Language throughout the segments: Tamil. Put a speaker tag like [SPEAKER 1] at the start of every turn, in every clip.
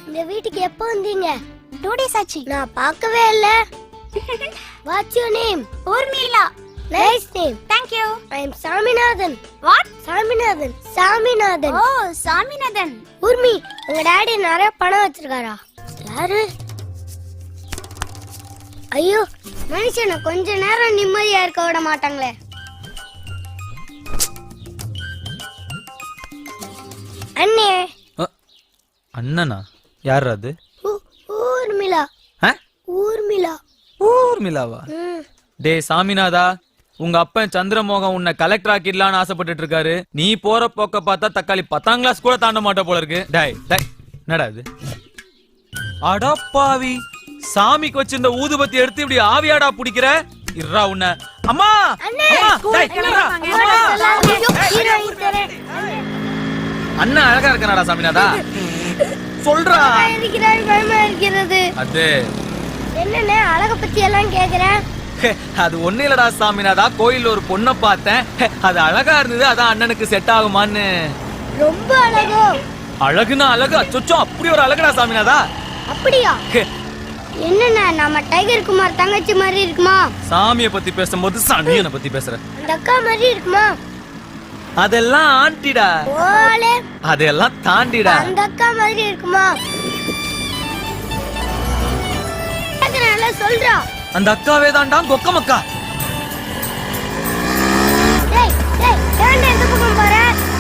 [SPEAKER 1] இந்த வீட்டுக்கு எப்போ வந்தீங்க?
[SPEAKER 2] 2 days ஆச்சு.
[SPEAKER 1] நான் பார்க்கவே இல்ல. What's your name?
[SPEAKER 2] Urmila.
[SPEAKER 1] Nice name.
[SPEAKER 2] Thank you.
[SPEAKER 1] I am Saminathan.
[SPEAKER 2] What?
[SPEAKER 1] Saminathan. Saminathan.
[SPEAKER 2] Oh, Saminathan.
[SPEAKER 1] Urmi, உங்க டாடி நிறைய பணம் வச்சிருக்காரா? யாரு? ஐயோ, மனுஷனை கொஞ்ச நேரம் நிம்மதியா இருக்க விட மாட்டாங்களே. அண்ணே.
[SPEAKER 3] அண்ணனா? யார் அது?
[SPEAKER 1] ஊர்மிளா. ஊர்மிளா.
[SPEAKER 3] ஊர்மிளாவா? டே சாமிநாதா, உங்க அப்பன் சந்திரமோகன் உன்னை கலெக்டர் ஆக்கிடலான்னு ஆசைப்பட்டு இருக்காரு. நீ போற போக்க பார்த்தா தக்காளி 10ஆம் கிளாஸ் கூட தாண்ட மாட்ட போல இருக்கு. டேய் டேய், என்னடா இது? அடப்பாவி, சாமிக்கு வச்சிருந்த ஊதுபத்தி எடுத்து இப்படி ஆவியாடா புடிக்கிற? இர்ரா உன்னை. அம்மா அண்ணா அழகா இருக்கனாடா சாமிநாதா? சொல்றா.
[SPEAKER 1] இருக்கிறது
[SPEAKER 3] அது
[SPEAKER 1] என்னன்னு அழக பத்தி எல்லாம் கேக்குறேன்.
[SPEAKER 3] அது ஒண்ணு இல்லடா சாமிநாதா, கோயில்ல ஒரு பொண்ணை பார்த்தேன், அது அழகா இருந்தது, அதான் அண்ணனுக்கு செட் ஆகுமான்னு.
[SPEAKER 1] ரொம்ப அழகோ?
[SPEAKER 3] அழகுனா அழகு, அச்சோ அப்படி ஒரு அழகுடா சாமிநாதா.
[SPEAKER 1] அப்படியா? என்னன்னா நம்ம டைகர் குமார் தங்கச்சி மாதிரி இருக்குமா?
[SPEAKER 3] சாமியை பத்தி பேசும்போது சனியனை பத்தி பேசுற.
[SPEAKER 1] அந்த அக்கா மாதிரி இருக்குமா?
[SPEAKER 3] அதெல்லாம் ஆண்டிடா.
[SPEAKER 1] ஓலே,
[SPEAKER 3] அதெல்லாம் தாண்டிடா.
[SPEAKER 1] அந்த அக்கா மாதிரி இருக்குமா? நல்லா சொல்றா.
[SPEAKER 3] அந்த அக்காவே தான்டா கொக்கமக்கா.
[SPEAKER 1] டேய் டேய், ஏன்டா இந்த பக்கம் போற?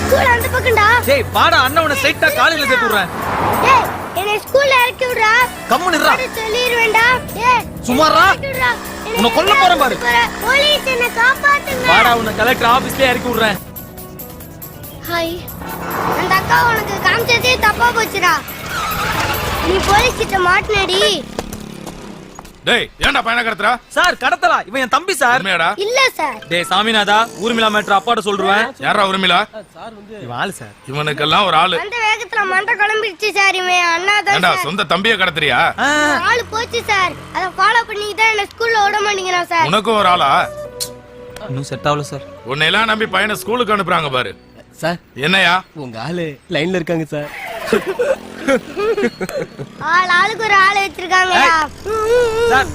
[SPEAKER 1] ஸ்கூல் அந்த பக்கம்டா.
[SPEAKER 3] டேய் வாடா, அண்ணன் உன்னை ஸ்ட்ரைட்டா காலேஜ்ல சேர்த்து விடுறேன்.
[SPEAKER 1] டேய், என்னை ஸ்கூல்ல இறக்கி விடுறா.
[SPEAKER 3] கம்முனு இருடா.
[SPEAKER 1] சொல்லிடுவேன்டா. டேய்
[SPEAKER 3] சுமாரா, உன்னை கொல்ல போறேன் பாரு.
[SPEAKER 1] போலீஸ் என்ன காப்பாத்துங்க.
[SPEAKER 3] வாடா, உன்னை கலெக்டர் ஆபீஸ்ல இறக்கி விடுறேன்.
[SPEAKER 1] ஹாய். அந்த அக்கா உனக்கு காமிச்சதே தப்பா போச்சுடா. நீ போலீஸ் கிட்ட மாட்டினடி.
[SPEAKER 4] டேய் ஏன்டா பையனை கடத்துறா?
[SPEAKER 3] சார் கடத்தலா, இவன் என் தம்பி சார்.
[SPEAKER 4] உண்மையாடா?
[SPEAKER 1] இல்ல சார்.
[SPEAKER 3] டேய் சாமிநாதா, ஊர்மிளா மேட்டர் அப்பாட்ட சொல்றேன்.
[SPEAKER 4] யாரா ஊர்மிளா?
[SPEAKER 3] இவன் ஆளு சார்.
[SPEAKER 4] இவனுக்கெல்லாம் ஒரு ஆளு.
[SPEAKER 1] அந்த வேகத்துல மண்டை குழம்பிடுச்சு சார். இவன் அண்ணாதான்
[SPEAKER 4] ஏன்டா
[SPEAKER 1] சார்.
[SPEAKER 4] சொந்த தம்பியை கடத்துறியா?
[SPEAKER 1] ஆளு போச்சு சார். அத ஃபாலோ பண்ணிட்டு தான் என்ன ஸ்கூல்ல விட மாட்டேங்கிறான் சார்.
[SPEAKER 4] உனக்கும் ஒரு ஆளா?
[SPEAKER 3] இன்னும் செட் ஆகல சார்.
[SPEAKER 4] உன்னை எல்லாம் நம்பி பையனை ஸ்கூலுக்கு அனுப்புறாங்க பாரு.
[SPEAKER 5] சார்
[SPEAKER 4] என்னையா
[SPEAKER 5] உங்க ஆளு லைன்ல இருக்காங்க சார்.
[SPEAKER 1] ஆளுக்கு ஒரு ஆளு வச்சிருக்காங்க
[SPEAKER 3] சார்